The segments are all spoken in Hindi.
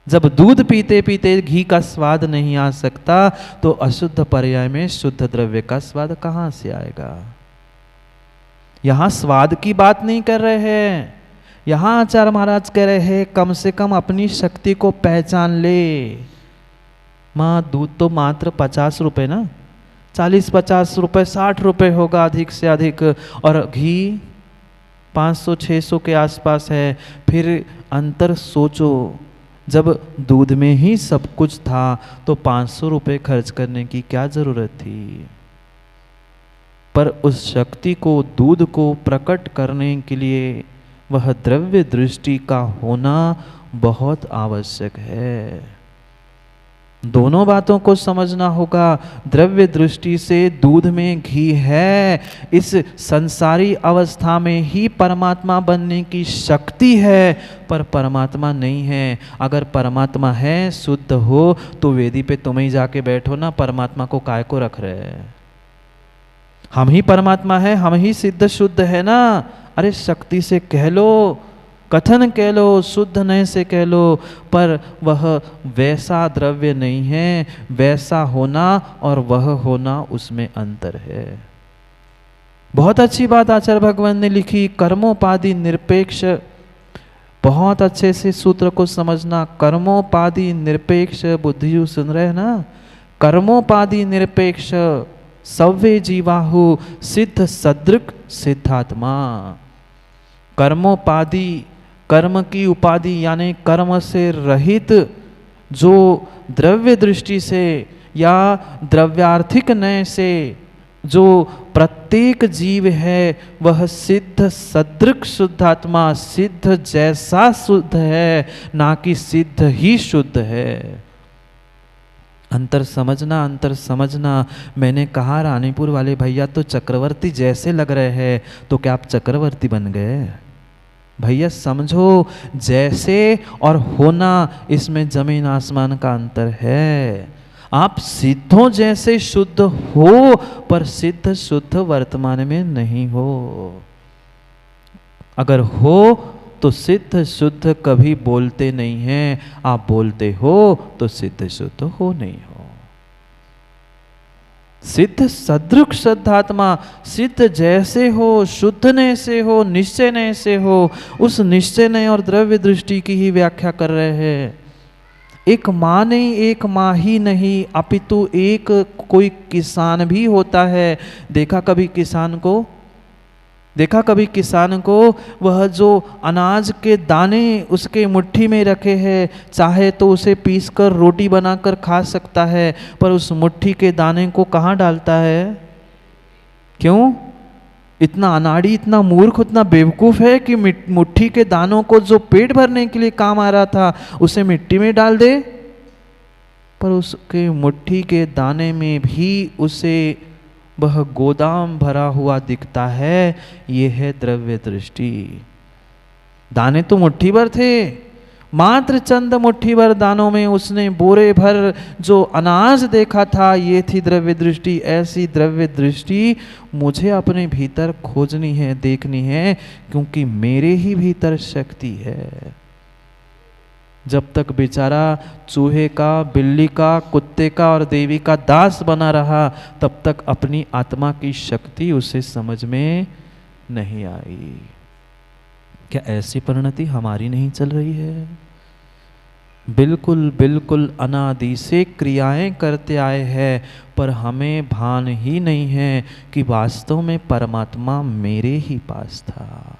जब दूध पीते पीते घी का स्वाद नहीं आ सकता तो अशुद्ध पर्याय में शुद्ध द्रव्य का स्वाद कहां से आएगा। यहां स्वाद की बात नहीं कर रहे हैं, यहां आचार्य महाराज कह रहे हैं कम से कम अपनी शक्ति को पहचान ले। मां दूध तो मात्र 50 रुपए ना, 40-50 रुपए 60 रुपए होगा अधिक से अधिक, और घी 500-600 के आसपास है। फिर अंतर सोचो, जब दूध में ही सब कुछ था तो 500 रुपए खर्च करने की क्या जरूरत थी। पर उस शक्ति को, दूध को प्रकट करने के लिए वह द्रव्य दृष्टि का होना बहुत आवश्यक है। दोनों बातों को समझना होगा। द्रव्य दृष्टि से दूध में घी है, इस संसारी अवस्था में ही परमात्मा बनने की शक्ति है, पर परमात्मा नहीं है। अगर परमात्मा है, शुद्ध हो, तो वेदी पे तुम ही जाके बैठो ना, परमात्मा को काय को रख रहे हैं। हम ही परमात्मा है, हम ही सिद्ध शुद्ध है ना। अरे शक्ति से कह लो, कथन कह लो, शुद्ध नहीं से कह लो, पर वह वैसा द्रव्य नहीं है। वैसा होना और वह होना, उसमें अंतर है। बहुत अच्छी बात आचार्य भगवान ने लिखी, कर्मोपाधि निरपेक्ष। बहुत अच्छे से सूत्र को समझना, कर्मोपाधि निरपेक्ष। बुद्धियु सुन रहे हैं ना, कर्मोपाधि निरपेक्ष सव्वे जीवाहु सिद्ध सदृक सिद्धात्मा। कर्मोपाधि, कर्म की उपाधि यानी कर्म से रहित, जो द्रव्य दृष्टि से या द्रव्यार्थिक नय से जो प्रत्येक जीव है, वह सिद्ध सदृक शुद्धात्मा, सिद्ध जैसा शुद्ध है, ना कि सिद्ध ही शुद्ध है। अंतर समझना, अंतर समझना। मैंने कहा रानीपुर वाले भैया तो चक्रवर्ती जैसे लग रहे हैं, तो क्या आप चक्रवर्ती बन गए? भैया समझो, जैसे और होना, इसमें जमीन आसमान का अंतर है। आप सिद्धों जैसे शुद्ध हो, पर सिद्ध शुद्ध वर्तमान में नहीं हो। अगर हो तो सिद्ध शुद्ध कभी बोलते नहीं हैं, आप बोलते हो तो सिद्ध शुद्ध हो नहीं हो। सिद्ध सदृक शुद्धात्मा, सिद्ध जैसे हो, शुद्ध ने से हो, निश्चय ने से हो, उस निश्चय ने और द्रव्य दृष्टि की ही व्याख्या कर रहे हैं। एक माँ नहीं, एक माँ ही नहीं, अपितु एक कोई किसान भी होता है। देखा कभी किसान को? देखा कभी किसान को? वह जो अनाज के दाने उसके मुट्ठी में रखे हैं, चाहे तो उसे पीसकर रोटी बनाकर खा सकता है, पर उस मुट्ठी के दाने को कहाँ डालता है? क्यों? इतना अनाड़ी, इतना मूर्ख, इतना बेवकूफ़ है कि मुट्ठी के दानों को जो पेट भरने के लिए काम आ रहा था, उसे मिट्टी में डाल दे। पर उसके मुट्ठी के दाने में भी उसे वह गोदाम भरा हुआ दिखता है। ये है द्रव्य दृष्टि। दाने तो मुट्ठी भर थे, मात्र चंद मुट्ठी भर दानों में उसने बोरे भर जो अनाज देखा था। ये थी द्रव्य दृष्टि। ऐसी द्रव्य दृष्टि मुझे अपने भीतर खोजनी है, देखनी है, क्योंकि मेरे ही भीतर शक्ति है। जब तक बेचारा चूहे का, बिल्ली का, कुत्ते का और देवी का दास बना रहा, तब तक अपनी आत्मा की शक्ति उसे समझ में नहीं आई। क्या ऐसी परिणति हमारी नहीं चल रही है? बिल्कुल बिल्कुल अनादि से क्रियाएं करते आए हैं, पर हमें भान ही नहीं है कि वास्तव में परमात्मा मेरे ही पास था।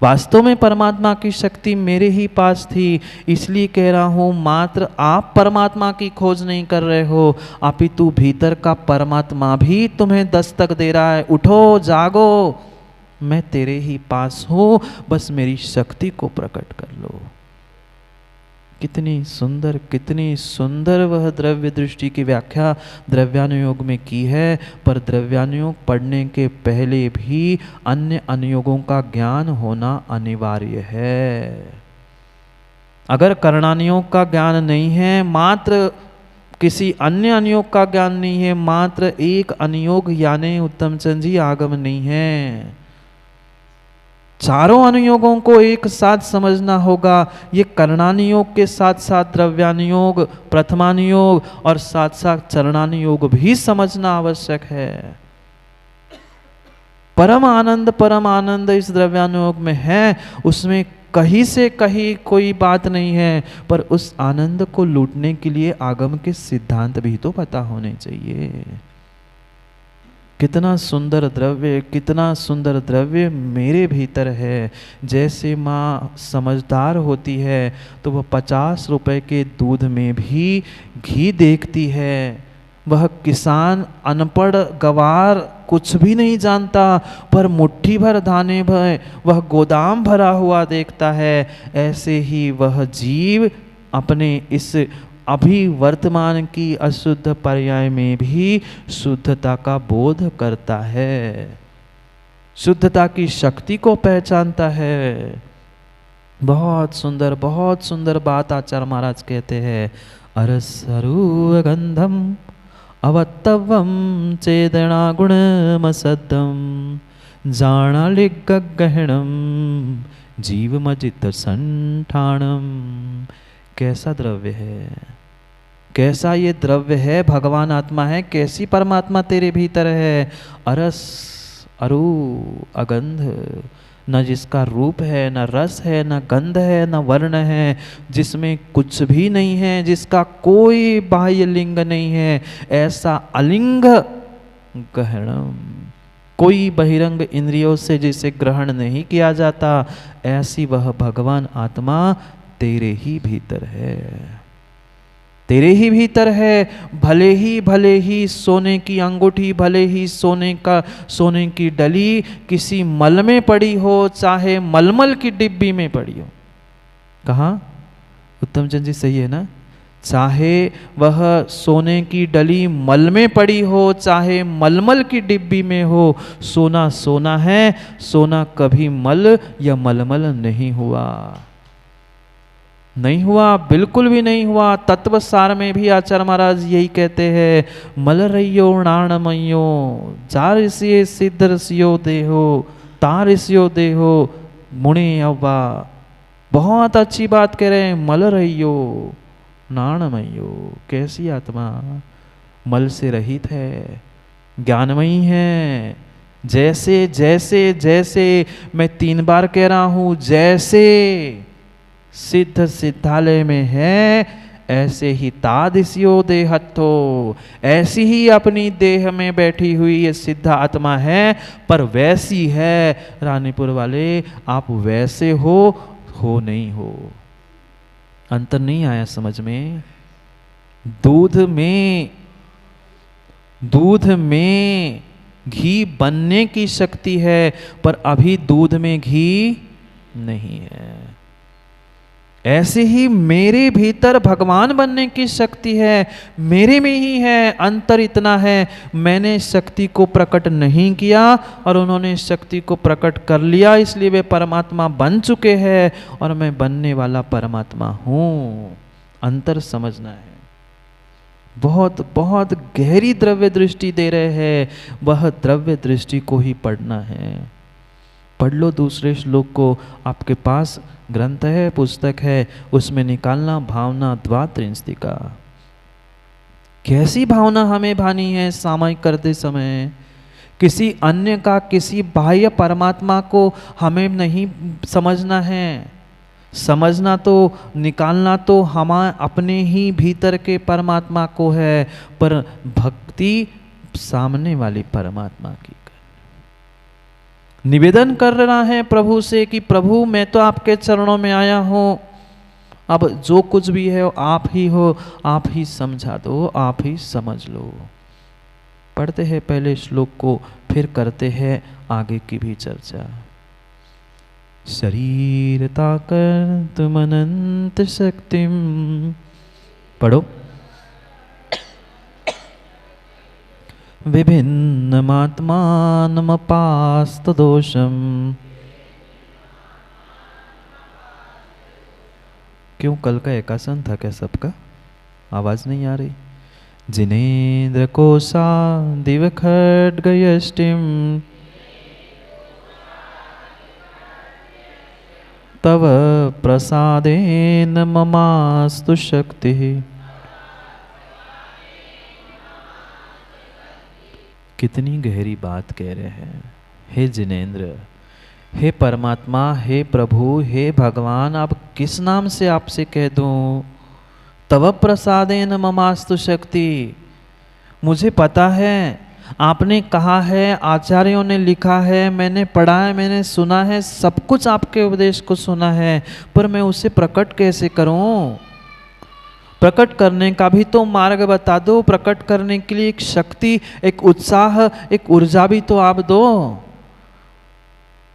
वास्तव में परमात्मा की शक्ति मेरे ही पास थी। इसलिए कह रहा हूँ, मात्र आप परमात्मा की खोज नहीं कर रहे हो, अपितु भीतर का परमात्मा भी तुम्हें दस्तक दे रहा है। उठो, जागो, मैं तेरे ही पास हूँ, बस मेरी शक्ति को प्रकट कर लो। कितनी सुंदर वह द्रव्य दृष्टि की व्याख्या द्रव्यानुयोग में की है। पर द्रव्यानुयोग पढ़ने के पहले भी अन्य अनुयोगों का ज्ञान होना अनिवार्य है। अगर कर्णानुयोग का ज्ञान नहीं है, मात्र किसी अन्य अनुयोग का ज्ञान नहीं है, मात्र एक अनुयोग यानी उत्तम चंद जी आगम नहीं है, चारों अनुयोगों को एक साथ समझना होगा। ये करणानुयोग के साथ साथ द्रव्यानुयोग, प्रथमानुयोग और साथ साथ चरणानुयोग भी समझना आवश्यक है। परम आनंद इस द्रव्यानुयोग में है, उसमें कहीं से कहीं कोई बात नहीं है, पर उस आनंद को लूटने के लिए आगम के सिद्धांत भी तो पता होने चाहिए। कितना सुंदर द्रव्य, कितना सुंदर द्रव्य मेरे भीतर है। जैसे माँ समझदार होती है तो वह 50 रुपए के दूध में भी घी देखती है। वह किसान अनपढ़ गवार कुछ भी नहीं जानता, पर मुट्ठी भर दाने भर वह गोदाम भरा हुआ देखता है। ऐसे ही वह जीव अपने इस अभी वर्तमान की अशुद्ध पर्याय में भी शुद्धता का बोध करता है, शुद्धता की शक्ति को पहचानता है। बहुत सुंदर बात आचार्य महाराज कहते हैं। अरसरु गंधम अवत्तवम चेदना गुणमसद्दम जाणालिगहणम जीवमजित संठाणम। कैसा द्रव्य है, कैसा ये द्रव्य है, भगवान आत्मा है, कैसी परमात्मा तेरे भीतर है। अरस अरु अगंध, न जिसका रूप है, न रस है, न गंध है, न वर्ण है, जिसमें कुछ भी नहीं है, जिसका कोई बाह्य लिंग नहीं है, ऐसा अलिंग गहणम, कोई बहिरंग इंद्रियों से जिसे ग्रहण नहीं किया जाता, ऐसी वह भगवान आत्मा तेरे ही भीतर है, तेरे ही भीतर है। भले ही सोने की अंगूठी, भले ही सोने की डली किसी मल में पड़ी हो, चाहे मलमल की डिब्बी में पड़ी हो। कहाँ उत्तम चंद जी, सही है ना? चाहे वह सोने की डली मल में पड़ी हो, चाहे मलमल की डिब्बी में हो, सोना सोना है। सोना कभी मल या मलमल नहीं हुआ, नहीं हुआ, बिल्कुल भी नहीं हुआ। तत्व सार में भी आचार्य महाराज यही कहते हैं, मल रहियो नाणमयो जारिसिये सिद्ध रसियो देहो तारिसियो देहो मुणे अव्वा। बहुत अच्छी बात कह रहे हैं, मल रहियो नाणमयो। कैसी आत्मा मल से रहित है, ज्ञानमयी है। जैसे जैसे जैसे मैं 3 बार कह रहा हूं, जैसे सिद्ध सिद्धालय में है, ऐसे ही तादिस्यो देहत्थो, ऐसी ही अपनी देह में बैठी हुई ये सिद्ध आत्मा है, पर वैसी है रानीपुर वाले, आप वैसे हो नहीं हो। अंतर नहीं आया समझ में? दूध में घी बनने की शक्ति है, पर अभी दूध में घी नहीं है। ऐसे ही मेरे भीतर भगवान बनने की शक्ति है, मेरे में ही है। अंतर इतना है, मैंने शक्ति को प्रकट नहीं किया और उन्होंने शक्ति को प्रकट कर लिया, इसलिए वे परमात्मा बन चुके हैं और मैं बनने वाला परमात्मा हूँ। अंतर समझना है। बहुत बहुत गहरी द्रव्य दृष्टि दे रहे हैं, वह द्रव्य दृष्टि को ही पढ़ना है। पढ़ लो दूसरे श्लोक को, आपके पास ग्रंथ है, पुस्तक है, उसमें निकालना। भावना द्वात्रिंस्तिका, कैसी भावना हमें भानी है सामायिक करते समय? किसी अन्य का, किसी बाह्य परमात्मा को हमें नहीं समझना है। समझना तो, निकालना तो हम अपने ही भीतर के परमात्मा को है, पर भक्ति सामने वाली परमात्मा की। निवेदन कर रहा है प्रभु से कि प्रभु मैं तो आपके चरणों में आया हूँ, अब जो कुछ भी है आप ही हो, आप ही समझा दो, आप ही समझ लो। पढ़ते हैं पहले श्लोक को, फिर करते हैं आगे की भी चर्चा। शरीर ताकत मनंत शक्तिम, पढ़ो। विभिन्नमात्मानमपास्तदोषम्। क्यों, कल का एकासन था क्या सबका? आवाज नहीं आ रही? जिनेन्द्र कोशा दिव खड्गयष्टिम तव प्रसादेन ममास्तु शक्ति। कितनी गहरी बात कह रहे हैं। हे जिनेंद्र, हे परमात्मा, हे प्रभु, हे भगवान, अब किस नाम से आपसे कह दूं? तव प्रसादेन ममास्तु शक्ति। मुझे पता है, आपने कहा है, आचार्यों ने लिखा है, मैंने पढ़ा है, मैंने सुना है, सब कुछ आपके उपदेश को सुना है, पर मैं उसे प्रकट कैसे करूं? प्रकट करने का भी तो मार्ग बता दो। प्रकट करने के लिए एक शक्ति, एक उत्साह, एक ऊर्जा भी तो आप दो।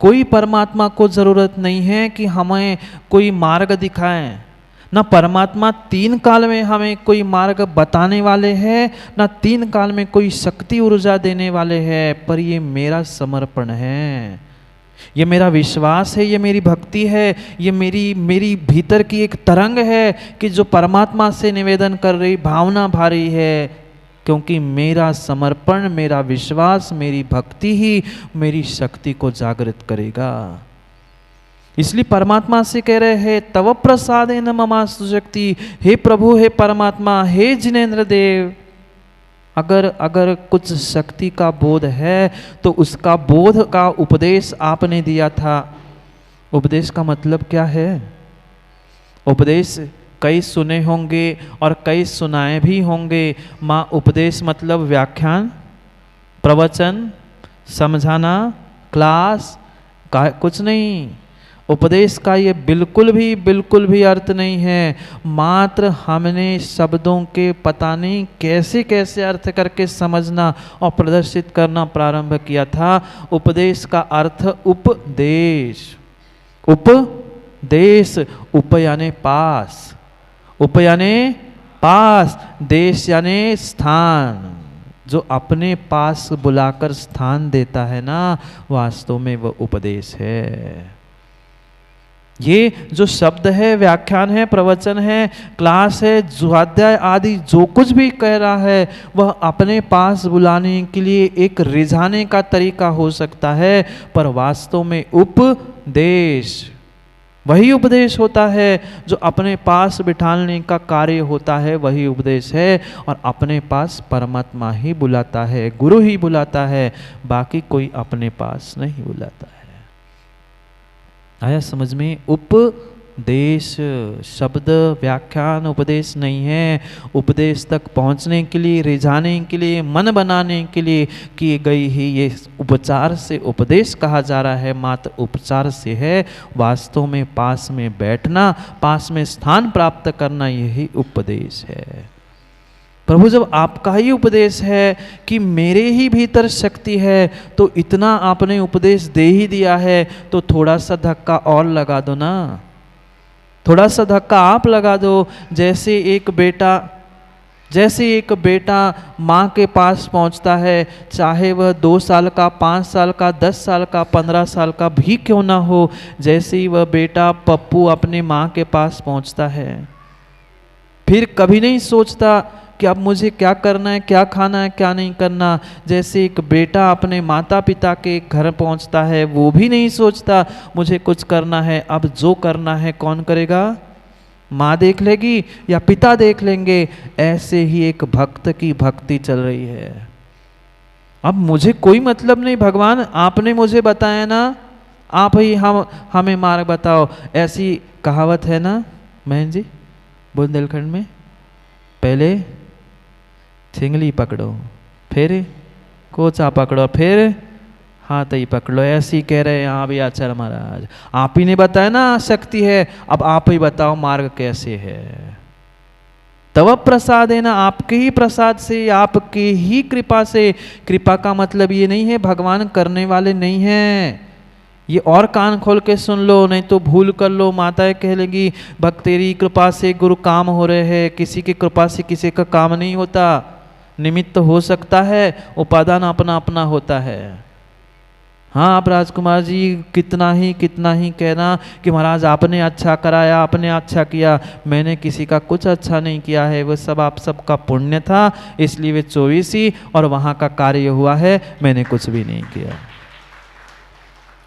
कोई परमात्मा को जरूरत नहीं है कि हमें कोई मार्ग दिखाएं। ना परमात्मा तीन काल में हमें कोई मार्ग बताने वाले हैं, ना तीन काल में कोई शक्ति ऊर्जा देने वाले हैं, पर ये मेरा समर्पण है, ये मेरा विश्वास है, ये मेरी भक्ति है, ये मेरी भीतर की एक तरंग है कि जो परमात्मा से निवेदन कर रही, भावना भा रही है, क्योंकि मेरा समर्पण, मेरा विश्वास, मेरी भक्ति ही मेरी शक्ति को जागृत करेगा। इसलिए परमात्मा से कह रहे हैं, तव प्रसादेन ममास्तु शक्ति। हे प्रभु, हे परमात्मा, हे जिनेंद्र देव, अगर कुछ शक्ति का बोध है तो उसका बोध का उपदेश आपने दिया था। उपदेश का मतलब क्या है? उपदेश कई सुने होंगे और कई सुनाए भी होंगे। माँ, उपदेश मतलब व्याख्यान, प्रवचन, समझाना, क्लास का कुछ नहीं। उपदेश का ये बिल्कुल भी अर्थ नहीं है। मात्र हमने शब्दों के पता नहीं कैसे कैसे अर्थ करके समझना और प्रदर्शित करना प्रारंभ किया था। उपदेश का अर्थ उपदेश, उपदेश, उप यानी पास, उप यानी पास, देश यानी स्थान। जो अपने पास बुलाकर स्थान देता है ना, वास्तव में वह उपदेश है। ये जो शब्द है, व्याख्यान है, प्रवचन है, क्लास है, स्वाध्याय आदि जो कुछ भी कह रहा है, वह अपने पास बुलाने के लिए एक रिझाने का तरीका हो सकता है, पर वास्तव में उपदेश वही उपदेश होता है। जो अपने पास बिठाने का कार्य होता है वही उपदेश है, और अपने पास परमात्मा ही बुलाता है, गुरु ही बुलाता है, बाकी कोई अपने पास नहीं बुलाता है। आया समझ में? उपदेश शब्द व्याख्यान उपदेश नहीं है। उपदेश तक पहुंचने के लिए, रिझाने के लिए, मन बनाने के लिए की गई ही ये उपचार से उपदेश कहा जा रहा है। मात्र उपचार से है, वास्तव में पास में बैठना, पास में स्थान प्राप्त करना, यही उपदेश है। प्रभु, जब आपका ही उपदेश है कि मेरे ही भीतर शक्ति है, तो इतना आपने उपदेश दे ही दिया है, तो थोड़ा सा धक्का और लगा दो ना, थोड़ा सा धक्का आप लगा दो। जैसे एक बेटा माँ के पास पहुँचता है, चाहे वह 2 साल का, 5 साल का, 10 साल का, 15 साल का भी क्यों ना हो, जैसे ही वह बेटा पप्पू अपने माँ के पास पहुँचता है, फिर कभी नहीं सोचता कि अब मुझे क्या करना है, क्या खाना है, क्या नहीं करना। जैसे एक बेटा अपने माता पिता के घर पहुंचता है, वो भी नहीं सोचता मुझे कुछ करना है, अब जो करना है कौन करेगा? माँ देख लेगी या पिता देख लेंगे। ऐसे ही एक भक्त की भक्ति चल रही है। अब मुझे कोई मतलब नहीं, भगवान आपने मुझे बताया ना, आप ही हमें मार्ग बताओ। ऐसी कहावत है ना बहन जी बुंदेलखंड में, पहले छिंगली पकड़ो, फिर कोचा पकड़ो, फिर हाथ ही पकड़ो। ऐसी कह रहे हैं हाँ भी आचार्य महाराज, आप ही ने बताया ना शक्ति है, अब आप ही बताओ मार्ग कैसे है। तव प्रसाद है ना, आपके ही प्रसाद से, आपके ही कृपा से। कृपा का मतलब ये नहीं है भगवान करने वाले नहीं हैं, ये और कान खोल के सुन लो, नहीं तो भूल कर लो। माताएं कह लेगी भक्त तेरी कृपा से गुरु काम हो रहे हैं। किसी की कृपा से किसी का काम नहीं होता। निमित्त हो सकता है, उपादान अपना अपना होता है। हाँ, आप राजकुमार जी कितना ही कहना कि महाराज आपने अच्छा कराया, आपने अच्छा किया, मैंने किसी का कुछ अच्छा नहीं किया है, वो सब आप सबका पुण्य था, इसलिए वे 24 और वहाँ का कार्य हुआ है, मैंने कुछ भी नहीं किया।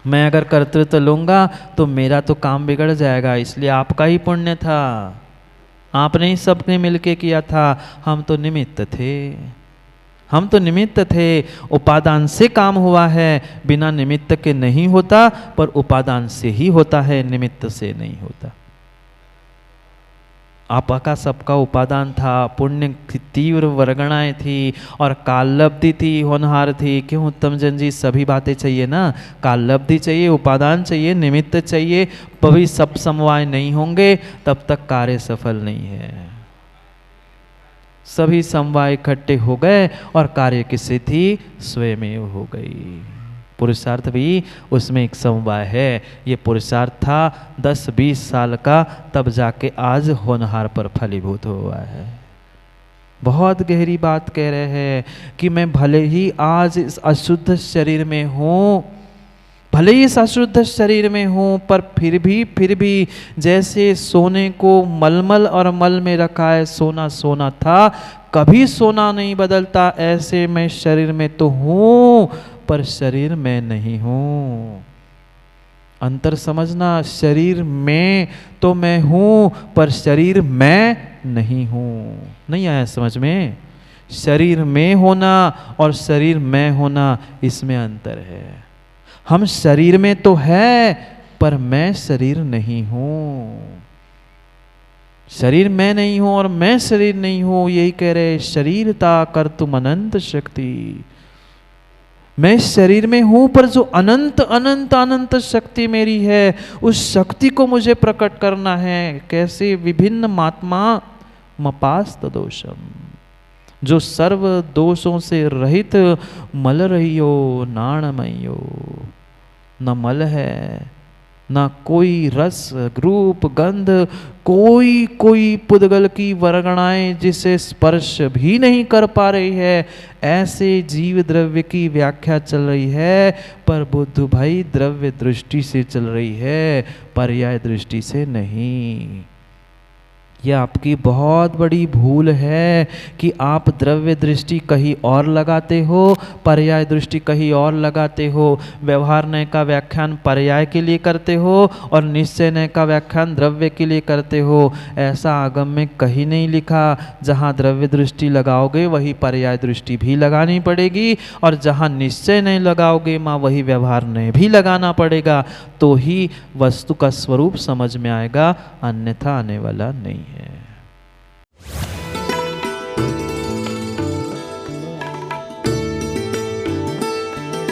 मैं अगर कर्तृत्व लूँगा तो मेरा तो काम बिगड़ जाएगा, इसलिए आपका ही पुण्य था, आपने ही सबने मिलके किया था, हम तो निमित्त थे, हम तो निमित्त थे। उपादान से काम हुआ है, बिना निमित्त के नहीं होता, पर उपादान से ही होता है, निमित्त से नहीं होता। आपका सबका उपादान था, पुण्य की तीव्र वर्गणाएं थी और काललब्धि थी, होनहार थी। क्यों उत्तमजन जी, सभी बातें चाहिए ना, काललब्धि चाहिए, उपादान चाहिए, निमित्त चाहिए, कभी सब समवाय नहीं होंगे तब तक कार्य सफल नहीं है। सभी समवाय इकट्ठे हो गए और कार्य की सिद्धि स्वयमेव हो गई। पुरुषार्थ भी उसमें एक समवाय है। ये पुरुषार्थ था 10-20 साल का, तब जाके आज होनहार पर फलीभूत हुआ है। बहुत गहरी बात कह रहे हैं कि मैं भले ही आज इस अशुद्ध शरीर में हूँ, भले ही इस अशुद्ध शरीर में हूँ, पर फिर भी जैसे सोने को मलमल और मल में रखा है, सोना सोना था, कभी सोना नहीं बदलता, ऐसे मैं शरीर में तो हूँ पर शरीर में नहीं हूँ। अंतर समझना, शरीर में तो मैं हूँ पर शरीर मैं नहीं हूँ। नहीं आया समझ में? शरीर में होना और शरीर में होना, इसमें अंतर है। हम शरीर में तो है पर मैं शरीर नहीं हूँ। शरीर मैं नहीं हूँ और मैं शरीर नहीं हूँ, यही कह रहे शरीरता कर्तुम अनंत शक्ति। मैं शरीर में हूँ पर जो अनंत अनंत अनंत शक्ति मेरी है, उस शक्ति को मुझे प्रकट करना है। कैसे? विभिन्न महात्मा मपास्त दोषम, जो सर्व दोषों से रहित मल रहियो नाणमयो। न मल है, ना कोई रस रूप गंध, कोई पुद्गल की वर्गणाएं जिसे स्पर्श भी नहीं कर पा रही है, ऐसे जीव द्रव्य की व्याख्या चल रही है। पर बुद्ध भाई द्रव्य दृष्टि से चल रही है, पर्याय दृष्टि से नहीं। यह आपकी बहुत बड़ी भूल है कि आप द्रव्य दृष्टि कहीं और लगाते हो, पर्याय दृष्टि कहीं और लगाते हो। व्यवहार नय का व्याख्यान पर्याय के लिए करते हो और निश्चय नय का व्याख्यान द्रव्य के लिए करते हो। ऐसा आगम में कहीं नहीं लिखा। जहाँ द्रव्य दृष्टि लगाओगे वही पर्याय दृष्टि भी लगानी पड़ेगी, और जहाँ निश्चय नय लगाओगे माँ वही व्यवहार नय भी लगाना पड़ेगा, तो ही वस्तु का स्वरूप समझ में आएगा, अन्यथा आने वाला नहीं है।